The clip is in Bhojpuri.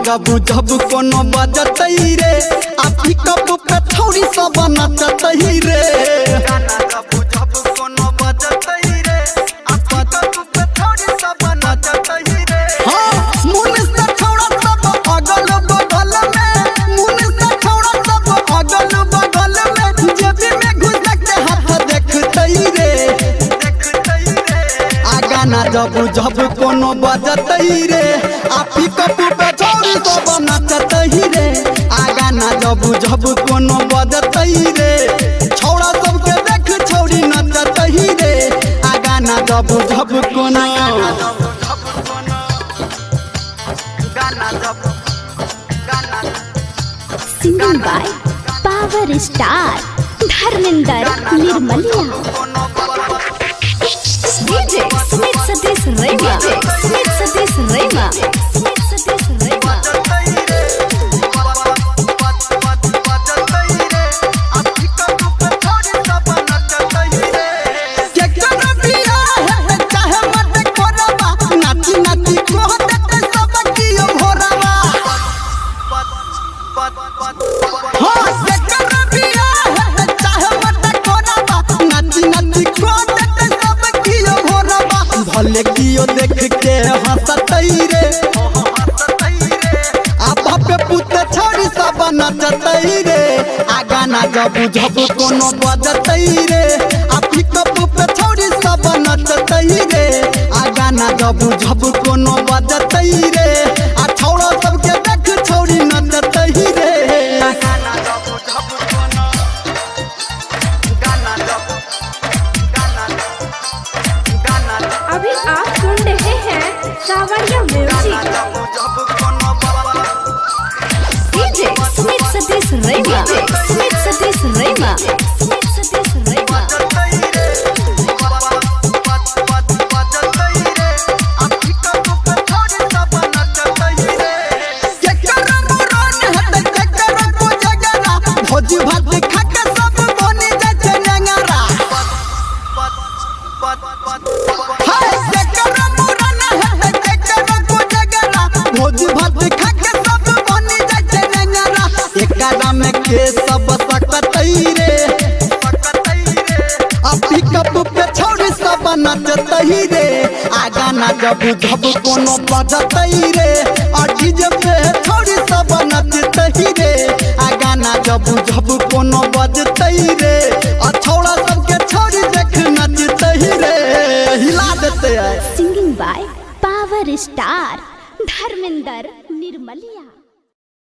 जब जब कोनो बजतई रे आ पिकअप पे थोड़ी सब नचतई रे गाना जब जब कोनो बजतई रे आ पिकअप पे थोड़ी सब नचतई रे हां मुन से छोड़ा सब अगल बगल में मुन से छोड़ा सब अगल बगल में जेबी में घुस के हाथ देखतई रे आ गाना जब जब कोनो बजतई रे आ पिकअप पे थोड़ी सब नचतई रे आ गाना जब जब कोनो बजतई रे छौड़ा सबके देख छौड़ी नचतई रे आ गाना जब जब कोनो singing by power star Dharmendra Nirmaliya DJ Sumit Satish Rema Sumit Satish Rema Sumit Satish Rema भले कियो देख के हंसतई रे आ बाप पुत छोड़ी सब नचतई रे आ गाना जब जब कोनो बजतई रे आ पिकअप पे छोड़ी सब नचतई रे आ गाना जब जब कोनो बजतई रे आ छौड़ा सबके देख छौड़ी नचतई रे गाना जब जब कोनो गाना जब अभी आप सुन रहे हैं सावरिया म्यूजिक डीजे सुमित सतीश रेमा सुमित सतीश रेमा सुमित सतीश रेमा भोज भात खा के सब बनी जाय छै नेंगरा भोज भात खा के सब बनी जाय छै नेंगरा एकरा में के सब सकतई रे आ पिकअप पे छोड़ी सब नचतई रे आ गाना जब जब कोनो बजतई रे आ डीजे पे छोड़ी सब नचतई रे आ गाना जब जब कोनो बजतई रे आ छौड़ा सबके छोड़ी देख नचतई रे हिला देते है singing by power star Dharmendra Nirmaliya.